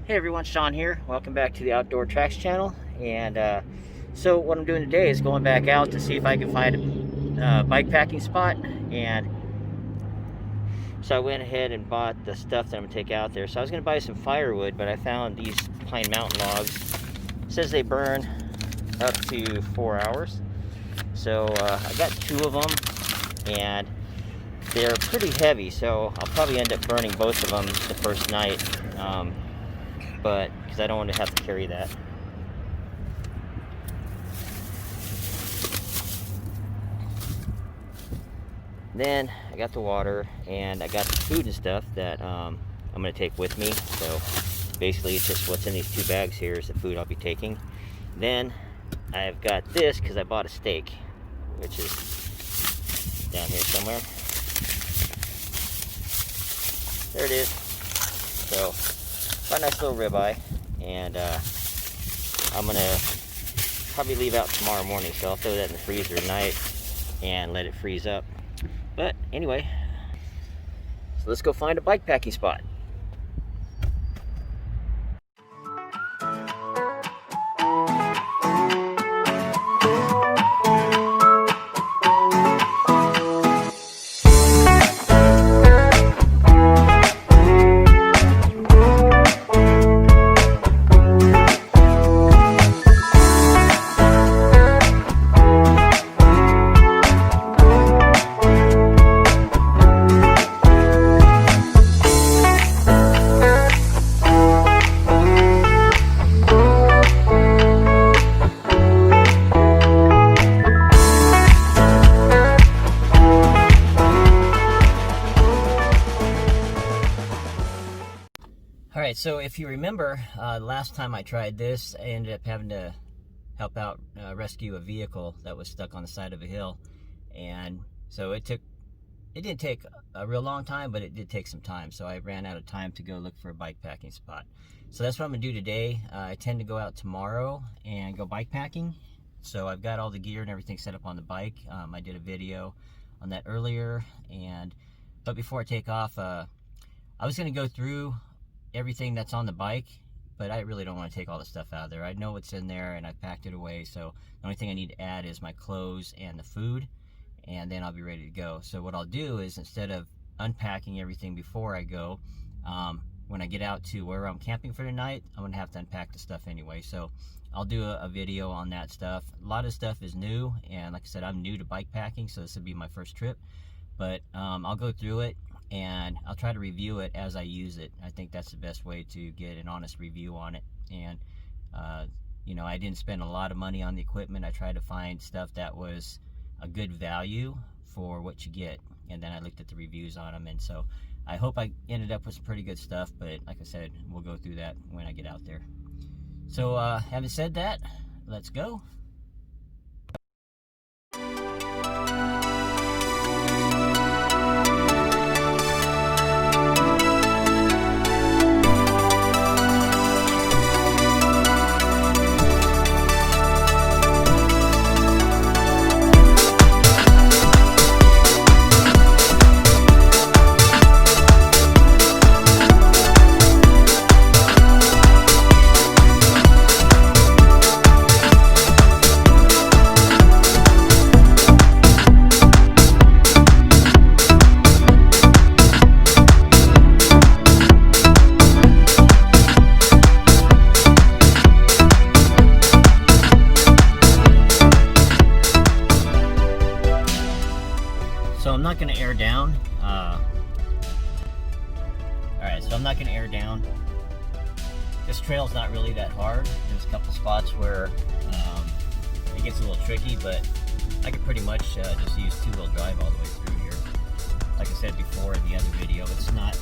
Hey everyone, Sean here. Welcome back to the Outdoor Tracks channel. And so what I'm doing today is going back out to see if I can find a bike packing spot. And so I went ahead and bought the stuff that I'm gonna take out there. So I was gonna buy some firewood, but I found these Pine Mountain logs. It says they burn up to 4 hours. So I got 2 of them, and they're pretty heavy. So I'll probably end up burning both of them the first night. But because I don't want to have to carry that. Then I got the water and I got the food and stuff that I'm going to take with me. So basically it's just what's in these 2 bags here is the food I'll be taking. Then I've got this because I bought a steak, which is down here somewhere. There it is. So a nice little ribeye, and I'm gonna probably leave out tomorrow morning, so I'll throw that in the freezer tonight and let it freeze up. But anyway, so let's go find a bike packing spot. Alright, so if you remember, last time I tried this, I ended up having to help out rescue a vehicle that was stuck on the side of a hill. And so it didn't take a real long time, but it did take some time. So I ran out of time to go look for a bike packing spot. So that's what I'm going to do today. I tend to go out tomorrow and go bike packing. So I've got all the gear and everything set up on the bike. I did a video on that earlier. But before I take off, I was going to go through everything that's on the bike, but I really don't want to take all the stuff out of there. I know what's in there and I've packed it away, so the only thing I need to add is my clothes and the food, and then I'll be ready to go. So what I'll do is, instead of unpacking everything before I go, when I get out to where I'm camping for the night, I'm gonna have to unpack the stuff anyway. So I'll do a video on that stuff. A lot of stuff is new, and like I said, I'm new to bike packing, so this will be my first trip. But I'll go through it and I'll try to review it as I use it. I think that's the best way to get an honest review on it. And you know, I didn't spend a lot of money on the equipment. I tried to find stuff that was a good value for what you get, and then I looked at the reviews on them, and so I hope I ended up with some pretty good stuff. But like I said, we'll go through that when I get out there. So having said that, let's go. So I'm not going to air down. Alright, so I'm not going to air down. This trail's not really that hard. There's a couple spots where it gets a little tricky, but I could pretty much just use 2-wheel drive all the way through here. Like I said before in the other video, it's not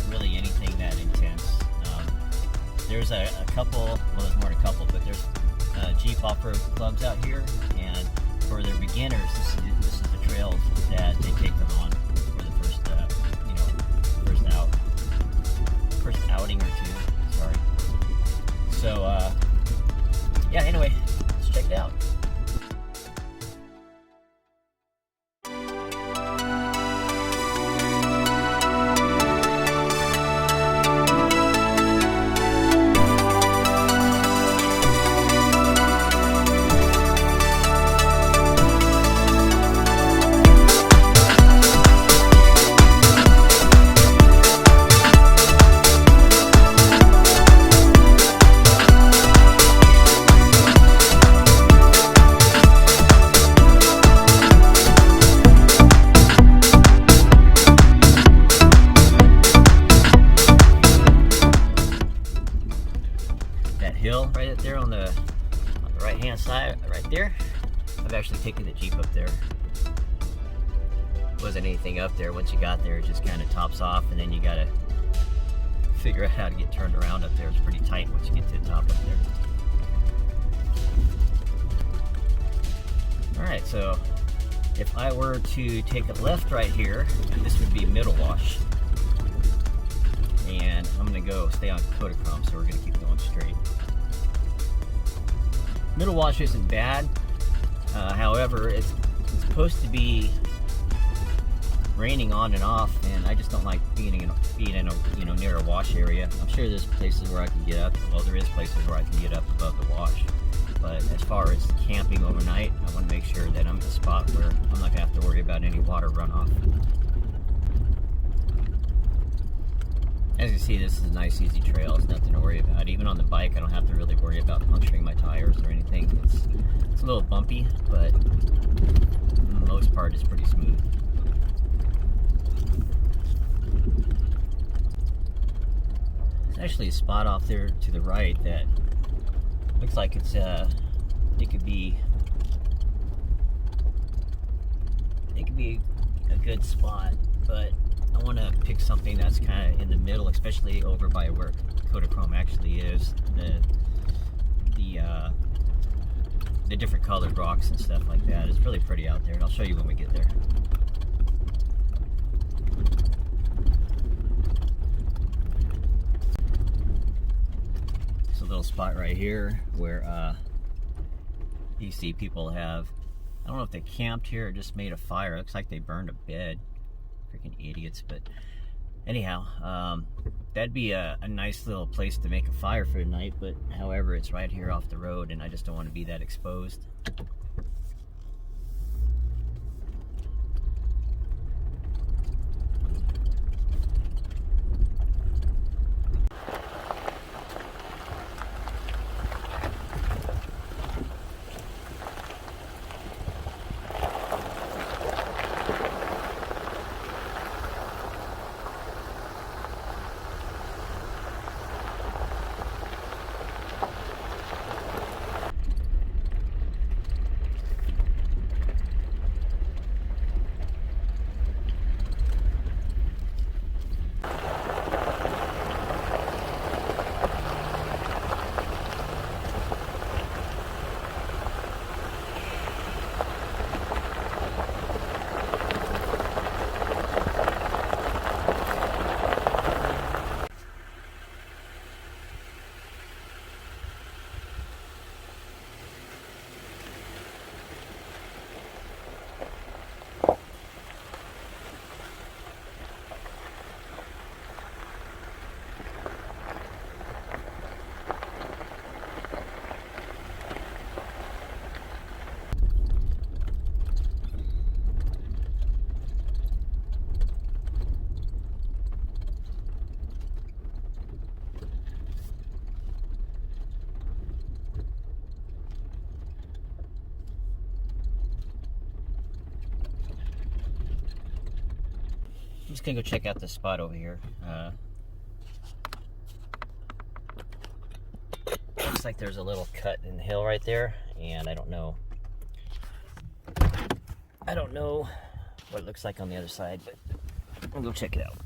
really anything that intense. There's a couple, well, there's more than a couple, but there's Jeep off-road clubs out here, and for their beginners, this is the trails that they take them on for the first, first outing or 2. Sorry. So, yeah. Anyway, let's check it out. hill right there on the right hand side, right there. I've actually taken the Jeep up there. Wasn't anything up there. Once you got there, it just kind of tops off, and then you gotta figure out how to get turned around up there. It's pretty tight once you get to the top up there. Alright, so if I were to take a left right here, this would be Middle Wash. And I'm going to stay on Kodachrome, so we're going to keep going straight. Middle Wash isn't bad. However, it's supposed to be raining on and off, and I just don't like being in a near a wash area. I'm sure there's places where I can get up. Well, there is places where I can get up above the wash. But as far as camping overnight, I want to make sure that I'm at a spot where I'm not going to have to worry about any water runoff. As you see, this is a nice, easy trail. It's nothing to worry about. Even on the bike, I don't have to really worry about puncturing my tires or anything. It's a little bumpy, but for the most part, it's pretty smooth. There's actually a spot off there to the right that looks like it could be a good spot, but I want to pick something that's kind of in the middle, especially over by where Kodachrome actually is. The different colored rocks and stuff like that. It's really pretty out there, and I'll show you when we get there. It's a little spot right here where you see people have, I don't know if they camped here or just made a fire. It looks like they burned a bed. Freaking idiots. But anyhow, that'd be a nice little place to make a fire for the night, but however, it's right here off the road, and I just don't want to be that exposed. I'm just gonna go check out this spot over here. Looks like there's a little cut in the hill right there, and I don't know what it looks like on the other side, but we'll go check it out.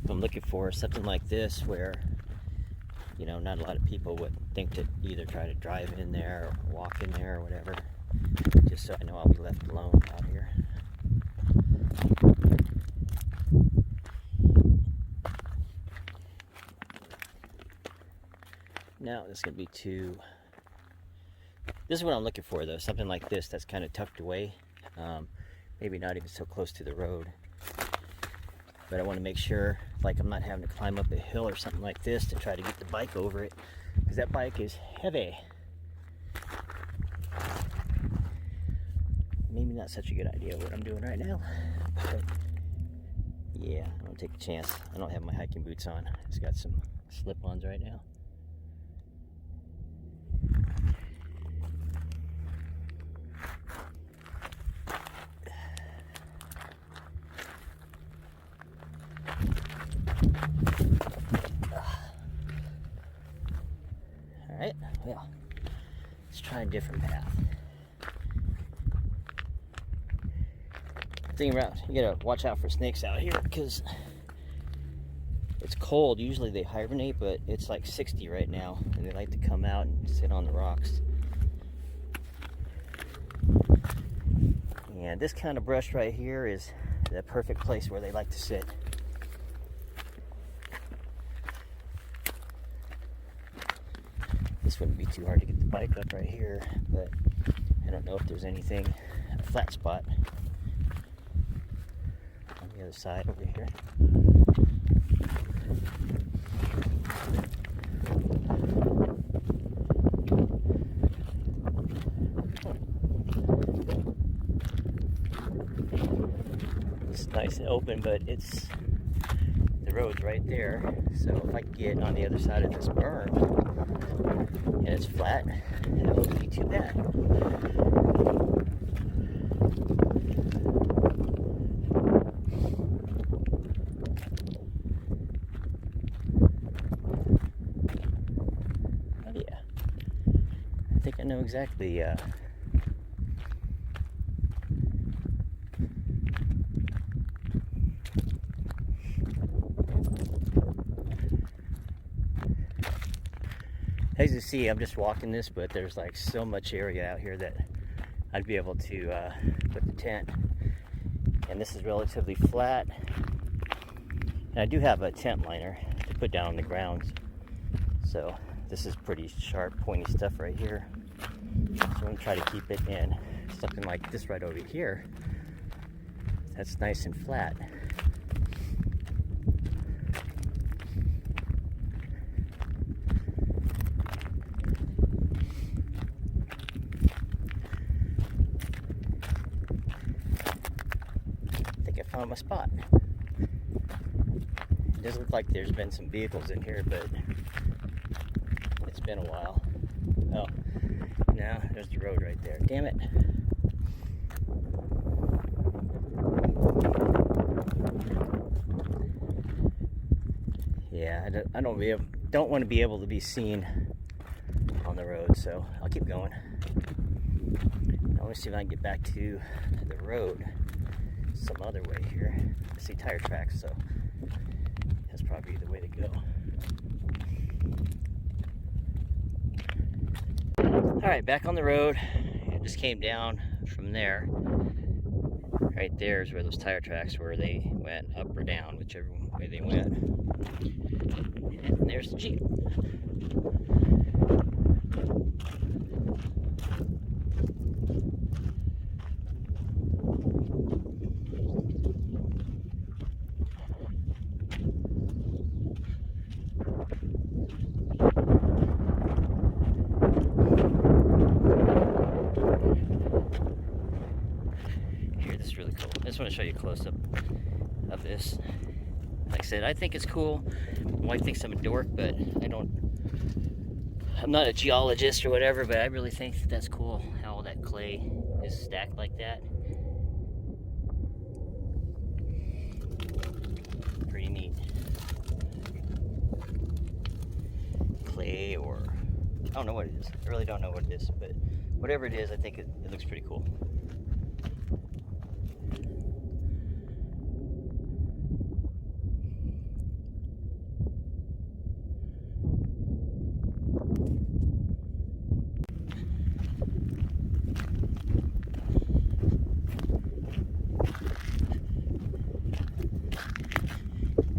I'm looking for something like this where, you know, not a lot of people would think to either try to drive in there or walk in there or whatever, just so I know I'll be left alone out here. Now this is going to be this is what I'm looking for though, something like this that's kind of tucked away, maybe not even so close to the road. But I want to make sure, like, I'm not having to climb up a hill or something like this to try to get the bike over it, because that bike is heavy. Maybe not such a good idea what I'm doing right now, but yeah, I'm gonna take a chance. I don't have my hiking boots on. Just got some slip-ons right now. Well, let's try a different path. Thing around, you gotta watch out for snakes out here because it's cold. Usually they hibernate, but it's like 60 right now, and they like to come out and sit on the rocks. And this kind of brush right here is the perfect place where they like to sit. This wouldn't be too hard to get the bike up right here, but I don't know if there's anything, a flat spot on the other side over here. It's nice and open, but the road's right there. So if I can get on the other side of this berm and it's flat, that wouldn't be too bad. Oh yeah, I think I know exactly as you see, I'm just walking this, but there's like so much area out here that I'd be able to put the tent. And this is relatively flat. And I do have a tent liner to put down on the ground. So this is pretty sharp, pointy stuff right here. So I'm gonna try to keep it in something like this right over here. That's nice and flat. Found my spot. It does look like there's been some vehicles in here, but it's been a while. Oh, now there's the road right there. Damn it. Yeah, I don't want to be able to be seen on the road, so I'll keep going. I want to see if I can get back to the road some other way here. I see tire tracks, so that's probably the way to go. Alright, back on the road. I just came down from there. Right there is where those tire tracks were. They went up or down, whichever way they went. And there's the Jeep. I just want to show you a close-up of this. Like I said, I think it's cool. My wife thinks I'm a dork, but I'm not a geologist or whatever, but I really think that's cool how all that clay is stacked like that. Pretty neat. Clay, or I don't know what it is. I really don't know what it is, but whatever it is, I think it looks pretty cool.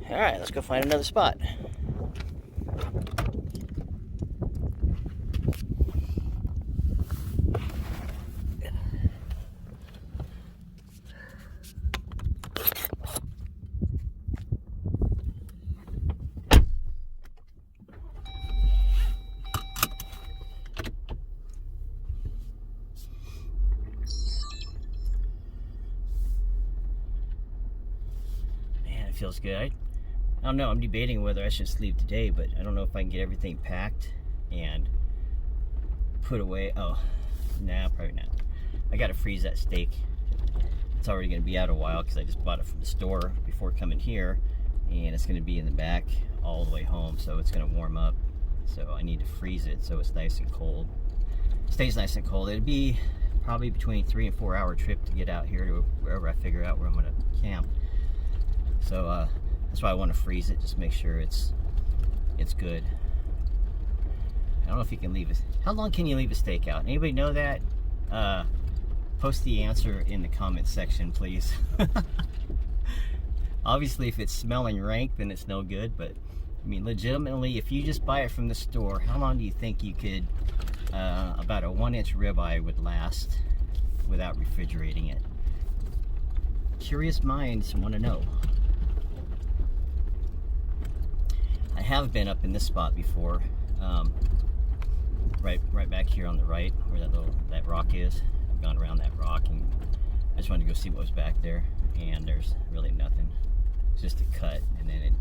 All right, let's go find another spot. Man, it feels good. I don't know, I'm debating whether I should sleep today, but I don't know if I can get everything packed and put away. Oh, nah, probably not. I gotta freeze that steak. It's already gonna be out a while because I just bought it from the store before coming here, and it's gonna be in the back all the way home, so it's gonna warm up so I need to freeze it so it's nice and cold. Stays nice and cold. It'd be probably between 3 and 4 hour trip to get out here to wherever I figure out where I'm gonna camp. So that's why I want to freeze it, just make sure it's good. I don't know if you can leave it. How long can you leave a steak out? Anybody know that? Post the answer in the comment section, please. Obviously, if it's smelling rank, then it's no good. But I mean, legitimately, if you just buy it from the store, how long do you think you could? About a 1-inch ribeye would last without refrigerating it. Curious minds want to know. I have been up in this spot before, right back here on the right, where that rock is. I've gone around that rock, and I just wanted to go see what was back there, and there's really nothing. It's just a cut, and then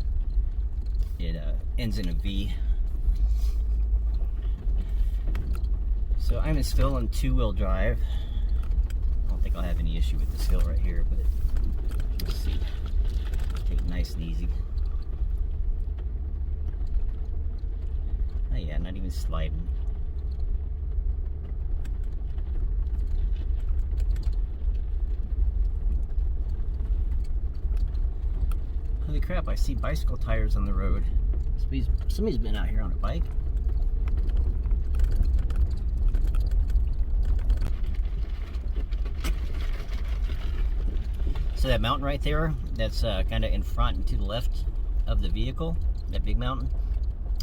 it ends in a V. So I'm still in 2-wheel drive. I don't think I'll have any issue with this hill right here, but let's see. Take it nice and easy. Oh yeah, not even sliding. Holy crap, I see bicycle tires on the road. Somebody's been out here on a bike. So that mountain right there, that's kind of in front and to the left of the vehicle, that big mountain.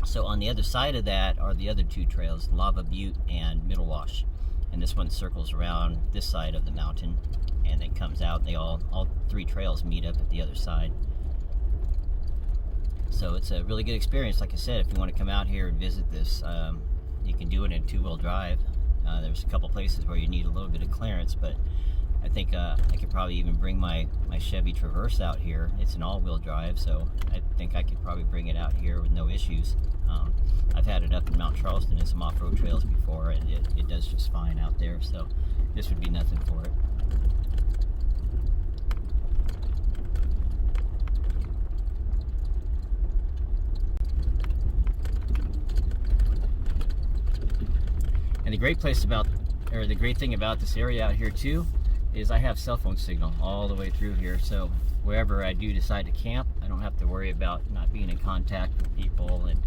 So on the other side of that are the other 2 trails, Lava Butte and Middle Wash. And this one circles around this side of the mountain and then comes out. They all 3 trails meet up at the other side. So it's a really good experience. Like I said, if you want to come out here and visit this, you can do it in 2-wheel drive. There's a couple places where you need a little bit of clearance, but I think I could probably even bring my Chevy Traverse out here. It's an all-wheel drive, so I think I could probably bring it out here with no issues. I've had it up in Mount Charleston and some off-road trails before, and it does just fine out there, so this would be nothing for it. And the great thing about this area out here too is I have cell phone signal all the way through here, so wherever I do decide to camp, I don't have to worry about not being in contact with people, and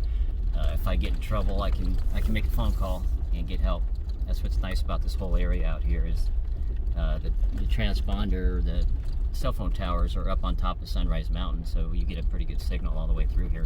if I get in trouble, I can make a phone call and get help. That's what's nice about this whole area out here is the transponder, the cell phone towers are up on top of Sunrise Mountain, so you get a pretty good signal all the way through here.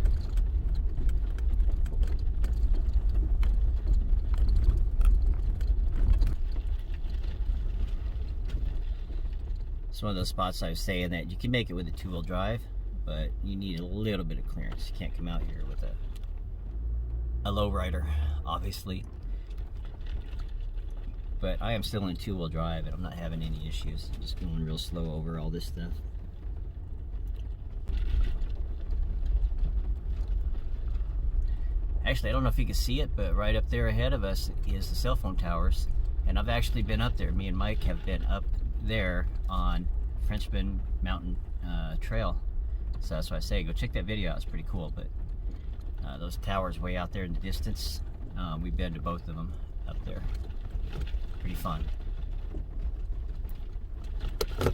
It's one of those spots I was saying that you can make it with a 2-wheel drive, but you need a little bit of clearance. You can't come out here with a lowrider, obviously. But I am still in 2-wheel drive, and I'm not having any issues. I'm just going real slow over all this stuff. Actually, I don't know if you can see it, but right up there ahead of us is the cell phone towers. And I've actually been up there. Me and Mike have been up there on Frenchman Mountain Trail. So that's why I say go check that video out. It's pretty cool. But those towers way out there in the distance, we've been to both of them up there. Pretty fun. Oh,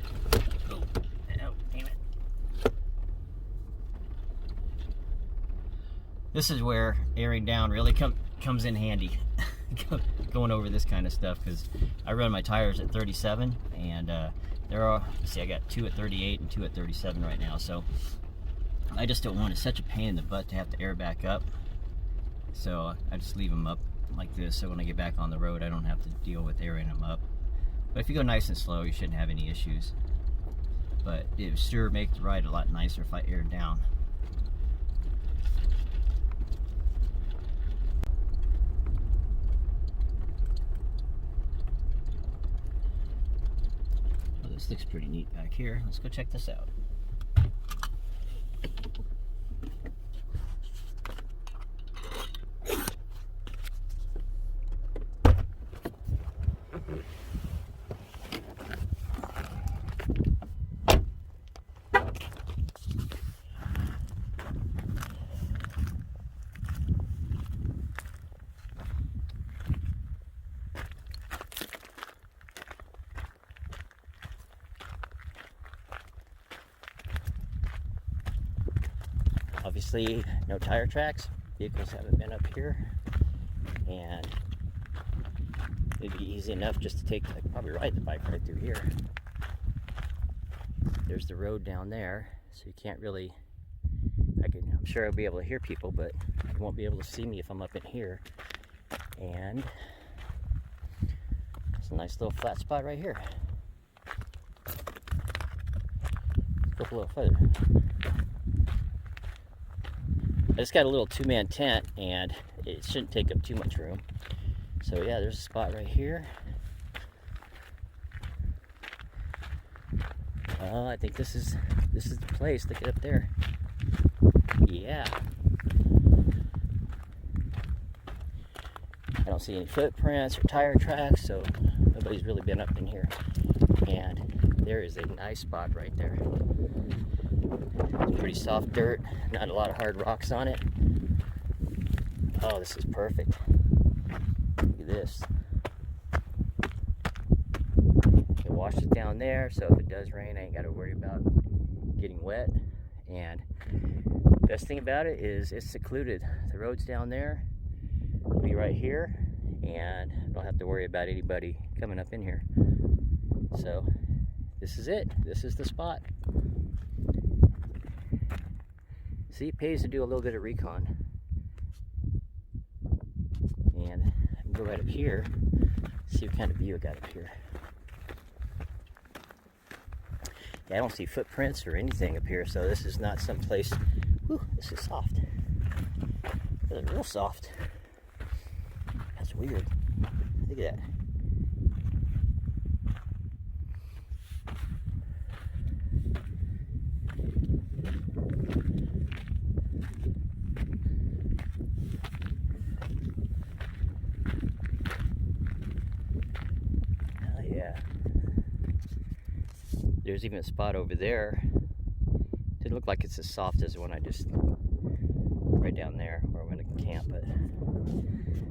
damn it. This is where airing down really comes in handy. Going over this kind of stuff, because I run my tires at 37, and there are, see, I got 2 at 38 and 2 at 37 right now, so I just don't want it. It's such a pain in the butt to have to air back up, so I just leave them up like this, so when I get back on the road I don't have to deal with airing them up. But if you go nice and slow, you shouldn't have any issues, but it would sure make the ride a lot nicer if I aired down. This looks pretty neat back here. Let's go check this out. obviously no tire tracks. Vehicles haven't been up here, and it'd be easy enough just to take, like, probably ride the bike right through here. There's the road down there, so you can't really, I'm sure I'll be able to hear people, but you won't be able to see me if I'm up in here. And it's a nice little flat spot right here. Go a little further. I just got a little 2-man tent, and it shouldn't take up too much room. So yeah, there's a spot right here. I think this is the place. Look at up there. Yeah. I don't see any footprints or tire tracks, so nobody's really been up in here. And there is a nice spot right there. It's pretty soft dirt, not a lot of hard rocks on it. Oh, this is perfect. Look at this. It washes down there, so if it does rain, I ain't got to worry about getting wet. And the best thing about it is it's secluded. The road's down there, it'll be right here, and I don't have to worry about anybody coming up in here. So this is it. This is the spot. See, it pays to do a little bit of recon. And I can go right up here, see what kind of view I got up here. Yeah, I don't see footprints or anything up here, so this is not some place. Whew, this is soft. It's real soft. That's weird. Look at that. There's even a spot over there. Didn't look like it's as soft as the one I just, right down there where I'm gonna camp, but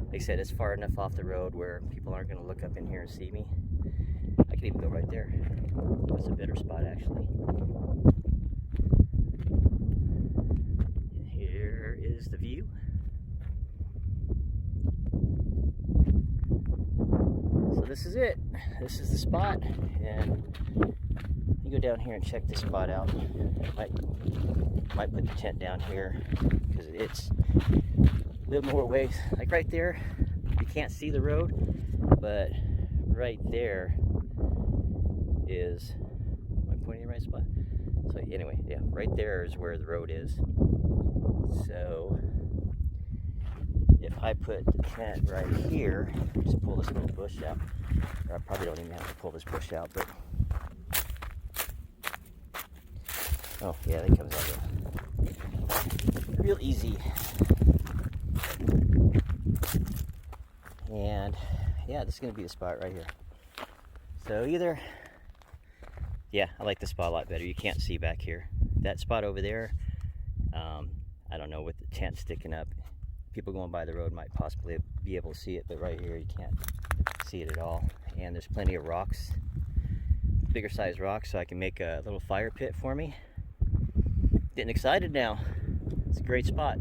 like I said, it's far enough off the road where people aren't gonna look up in here and see me. I can even go right there. That's a better spot, actually. Here is the view. So this is it. This is the spot, and go down here and check this spot out. Might put the tent down here because it's a little more ways. Like right there, you can't see the road, but right there is, am I pointing in the right spot? So anyway, yeah, right there is where the road is. So if I put the tent right here, just pull this little bush out, or I probably don't even have to pull this bush out, but oh, yeah, that comes out real easy. And yeah, this is going to be the spot right here. So either, yeah, I like the spot a lot better. You can't see back here. That spot over there, I don't know, with the tent sticking up, people going by the road might possibly be able to see it, but right here you can't see it at all. And there's plenty of rocks, bigger size rocks, so I can make a little fire pit for me. Getting excited now. It's a great spot.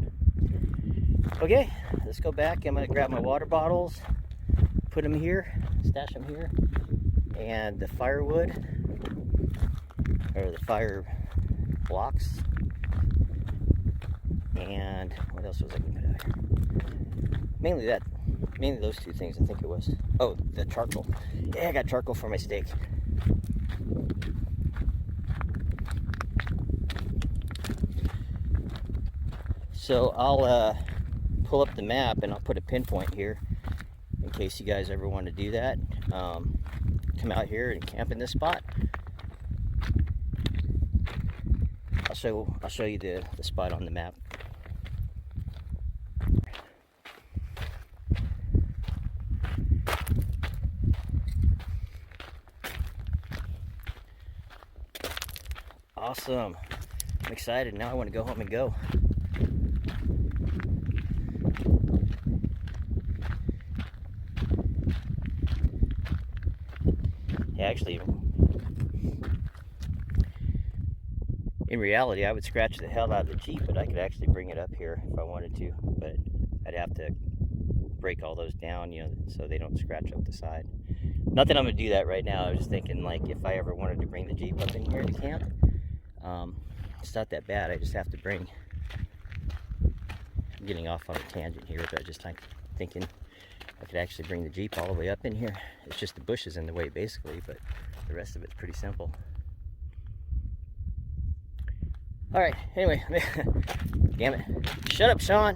Okay, let's go back. I'm gonna grab my water bottles, put them here, stash them here, and the firewood, or the fire blocks, and what else was I gonna put out here? Mainly those two things, I think it was. Oh, the charcoal. Yeah, I got charcoal for my steak. So I'll pull up the map and I'll put a pinpoint here in case you guys ever want to do that. Come out here and camp in this spot. I'll show you the spot on the map. Awesome. I'm excited. Now I want to go home and go. Actually, in reality, I would scratch the hell out of the Jeep, but I could actually bring it up here if I wanted to, but I'd have to break all those down, you know, so they don't scratch up the side. Not that I'm gonna do that right now. I was just thinking, like, if I ever wanted to bring the Jeep up in here to camp, it's not that bad. I just have to bring, I'm getting off on a tangent here, but I just thinking I could actually bring the Jeep all the way up in here. It's just the bushes in the way, basically, but the rest of it's pretty simple. All right, anyway, damn it. Shut up, Sean.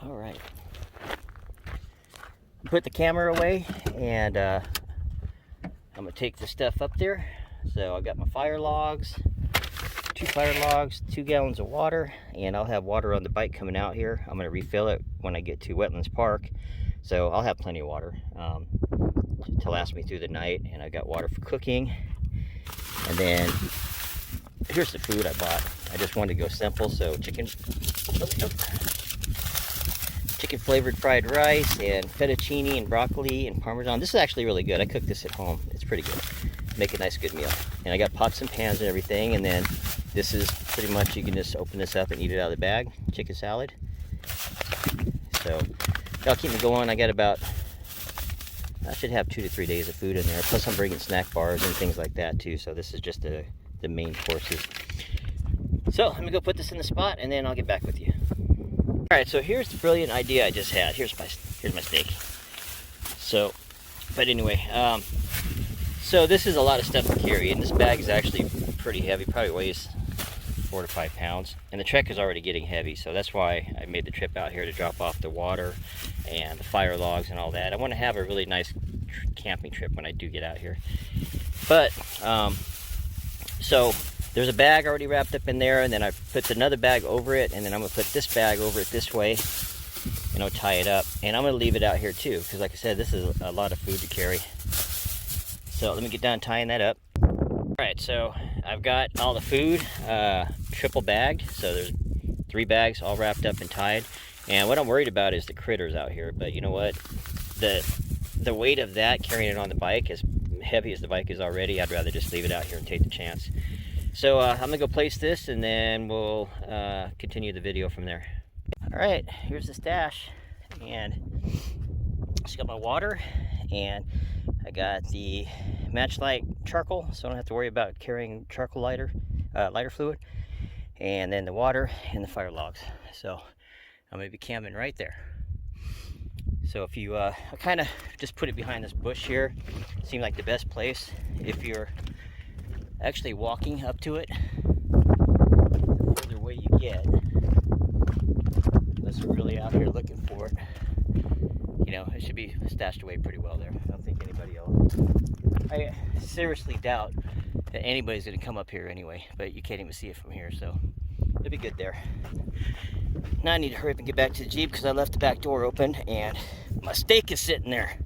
All right. Put the camera away, and I'm gonna take the stuff up there. So I got my fire logs, 2 fire logs, 2 gallons of water, and I'll have water on the bike coming out here. I'm gonna refill it when I get to Wetlands Park, so I'll have plenty of water to last me through the night. And I got water for cooking. And then here's the food I bought. I just wanted to go simple, so chicken flavored fried rice and fettuccine and broccoli and parmesan. This is actually really good. I cooked this at home. It's pretty good. Make a nice good meal. And I got pots and pans and everything. And then this is pretty much, you can just open this up and eat it out of the bag. Chicken salad. So that'll keep me going. I got about, I should have 2 to 3 days of food in there. Plus I'm bringing snack bars and things like that too. So this is just the main courses. So let me go put this in the spot, and then I'll get back with you. All right, so here's the brilliant idea I just had. Here's my steak. So, but anyway, so this is a lot of stuff to carry, and this bag is actually pretty heavy. Probably weighs 4 to 5 pounds, and the Trek is already getting heavy. So that's why I made the trip out here to drop off the water and the fire logs and all that. I want to have a really nice camping trip when I do get out here. But so there's a bag already wrapped up in there, and then I put another bag over it, and then I'm gonna put this bag over it this way, and I'll tie it up. And I'm gonna leave it out here too, because like I said, this is a lot of food to carry. So let me get done tying that up. All right, so I've got all the food triple bagged. So there's 3 bags all wrapped up and tied. And what I'm worried about is the critters out here. But you know what? The weight of that, carrying it on the bike, as heavy as the bike is already, I'd rather just leave it out here and take the chance. So I'm gonna go place this, and then we'll continue the video from there. All right, here's the stash, and just got my water, and I got the Matchlight charcoal, so I don't have to worry about carrying charcoal lighter fluid, and then the water and the fire logs. So I'm gonna be camping right there. So if you, I kind of just put it behind this bush here. Seemed like the best place if you're actually walking up to it. The further away you get, unless you're really out here looking for it, you know, it should be stashed away pretty well there. I don't think anybody else, I seriously doubt that anybody's gonna come up here anyway, but you can't even see it from here, so it'll be good there. Now I need to hurry up and get back to the Jeep because I left the back door open and my steak is sitting there.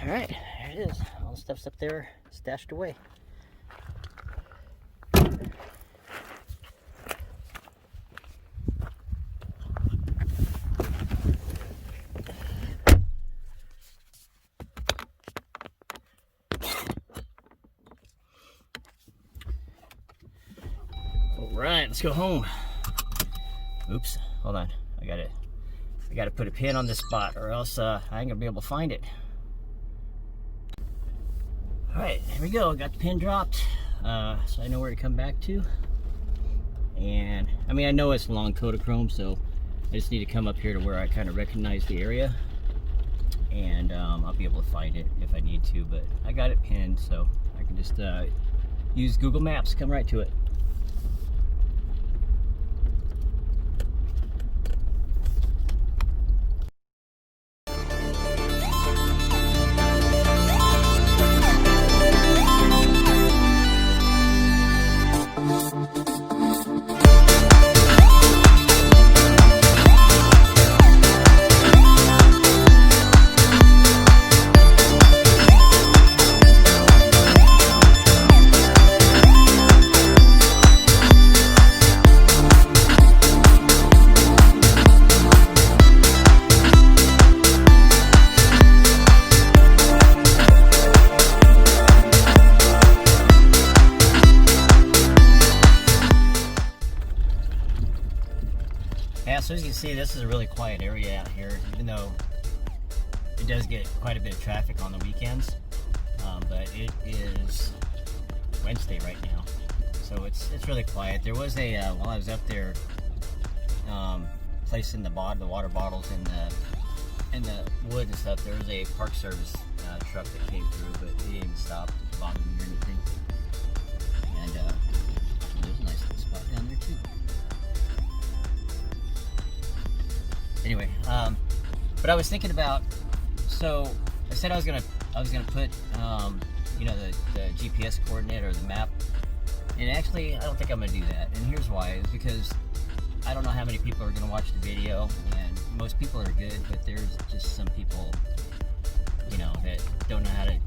All right, there it is. All the stuff's up there, stashed away. All right, let's go home. Oops, hold on. I gotta put a pin on this spot, or else I ain't gonna be able to find it. All right, here we go. Got the pin dropped, so I know where to come back to. And I mean, I know it's along Kodachrome, so I just need to come up here to where I kind of recognize the area, and I'll be able to find it if I need to. But I got it pinned, so I can just use Google Maps, come right to it. Yeah, so as you can see, this is a really quiet area out here, even though it does get quite a bit of traffic on the weekends. But it is Wednesday right now, so it's really quiet. There was a while I was up there, placing the water bottles in the wood and stuff. There was a Park Service truck that came through, but he didn't stop to bother me or anything. And there's a nice little spot down there too. Anyway, but I was thinking about, so I said I was gonna put you know, the GPS coordinate or the map, and actually I don't think I'm gonna do that. And here's why: is because I don't know how many people are gonna watch the video, and most people are good, but there's just some people, you know, that don't know how to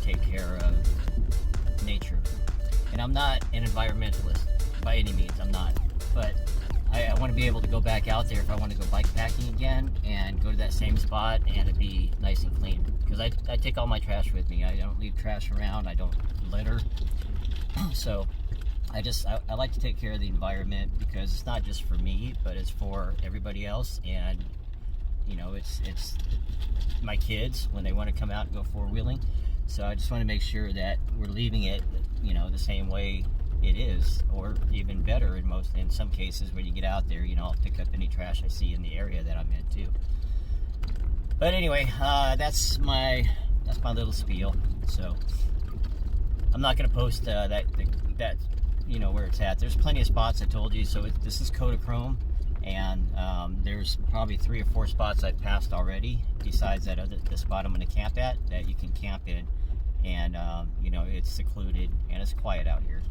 take care of nature. And I'm not an environmentalist by any means, I'm not, but I want to be able to go back out there if I want to go bikepacking again and go to that same spot and it be nice and clean. Because I take all my trash with me. I don't leave trash around. I don't litter. So I like to take care of the environment, because it's not just for me, but it's for everybody else. And you know, it's my kids when they want to come out and go four-wheeling. So I just want to make sure that we're leaving it, you know, the same way it is, or even better in some cases. When you get out there, you know, I'll pick up any trash I see in the area that I'm in too. But anyway, that's my little spiel. So I'm not going to post that you know where it's at. There's plenty of spots, I told you. So this is Kodachrome, and there's probably 3 or 4 spots I've passed already, besides the spot I'm going to camp at, that you can camp in. And you know, it's secluded and it's quiet out here.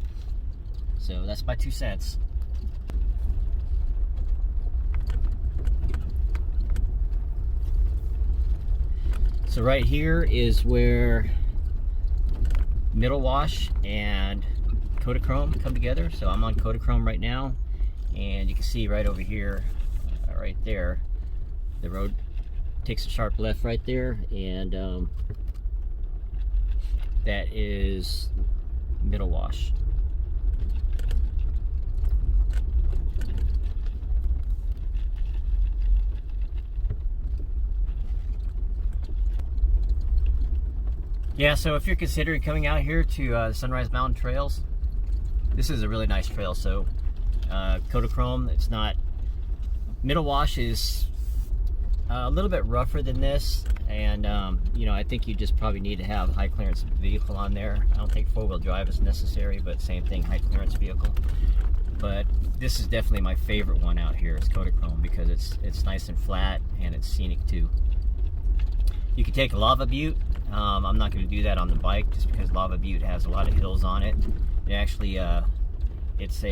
So that's my 2 cents. So right here is where Middle Wash and Kodachrome come together. So I'm on Kodachrome right now, and you can see right over here, right there, the road takes a sharp left right there, and that is Middle Wash. Yeah, so if you're considering coming out here to the Sunrise Mountain Trails, this is a really nice trail. So Kodachrome, it's not, Middle Wash is a little bit rougher than this, and you know, I think you just probably need to have a high clearance vehicle on there. I don't think 4-wheel drive is necessary, but same thing, high clearance vehicle. But this is definitely my favorite one out here, is Kodachrome, because it's nice and flat and it's scenic too. You can take a Lava Butte. I'm not going to do that on the bike, just because Lava Butte has a lot of hills on it. It actually, it's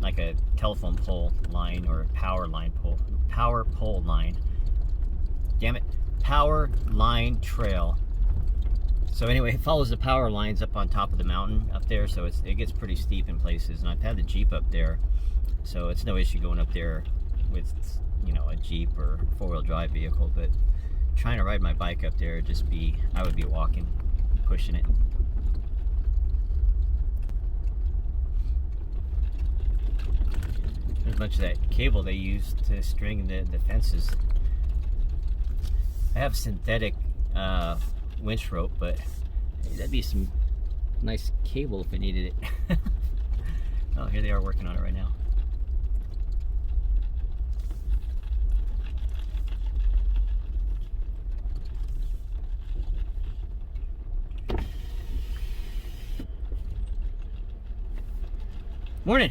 like a telephone pole line, or a power pole line. Damn it, power line trail. So anyway, it follows the power lines up on top of the mountain up there, so it gets pretty steep in places. And I've had the Jeep up there, so it's no issue going up there with, you know, a Jeep or 4-wheel drive vehicle. But trying to ride my bike up there, I would be walking, pushing it. There's a bunch of that cable they use to string the fences. I have synthetic winch rope, but that'd be some nice cable if I needed it. Oh, here they are working on it right now. Morning.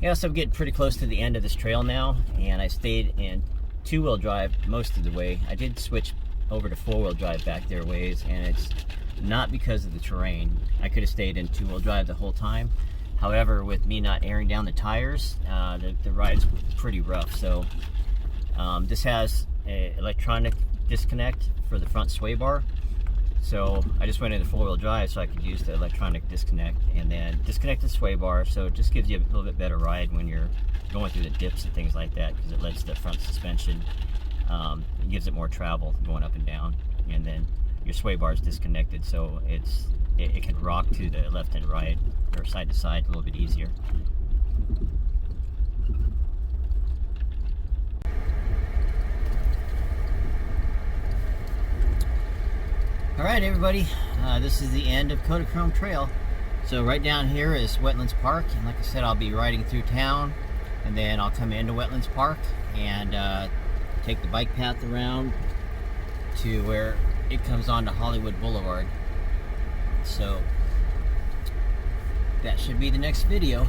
Yeah, so I'm getting pretty close to the end of this trail now, and I stayed in 2-wheel drive most of the way. I did switch over to 4-wheel drive back there ways, and it's not because of the terrain. I could have stayed in 2-wheel drive the whole time. However, with me not airing down the tires, the ride's pretty rough. So this has an electronic disconnect for the front sway bar. So I just went into 4-wheel drive so I could use the electronic disconnect, and then disconnect the sway bar, so it just gives you a little bit better ride when you're going through the dips and things like that, because it lets the front suspension It gives it more travel going up and down, and then your sway bar is disconnected, so it can rock to the left and right or side to side a little bit easier. Alright everybody, this is the end of Kodachrome Trail. So right down here is Wetlands Park, and like I said, I'll be riding through town, and then I'll come into Wetlands Park and take the bike path around to where it comes onto Hollywood Boulevard. So that should be the next video.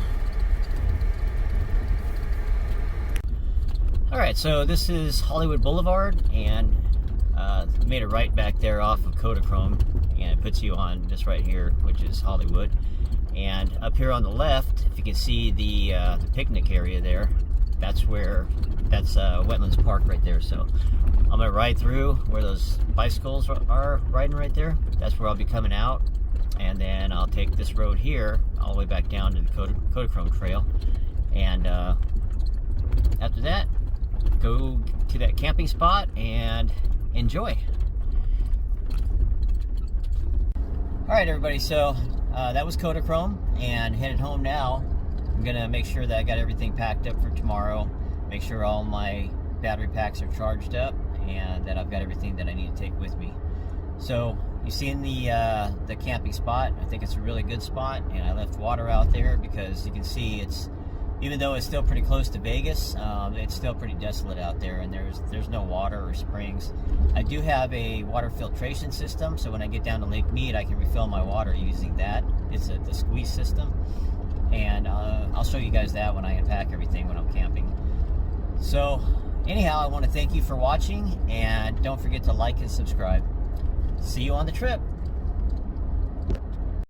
Alright, so this is Hollywood Boulevard, and made a right back there off of Kodachrome, and it puts you on this right here, which is Hollywood. And up here on the left, if you can see the picnic area there, that's Wetlands Park right there. So I'm gonna ride through where those bicycles are riding right there. That's where I'll be coming out, and then I'll take this road here all the way back down to the Kodachrome Trail, and after that, go to that camping spot and enjoy. Alright everybody, so that was Kodachrome, and headed home now. I'm gonna make sure that I got everything packed up for tomorrow, make sure all my battery packs are charged up, and that I've got everything that I need to take with me. So you seen the camping spot. I think it's a really good spot, and I left water out there because you can see it's, even though it's still pretty close to Vegas, it's still pretty desolate out there, and there's no water or springs. I do have a water filtration system, so when I get down to Lake Mead, I can refill my water using that. It's the squeeze system, and I'll show you guys that when I unpack everything when I'm camping. So anyhow, I want to thank you for watching, and don't forget to like and subscribe. See you on the trip.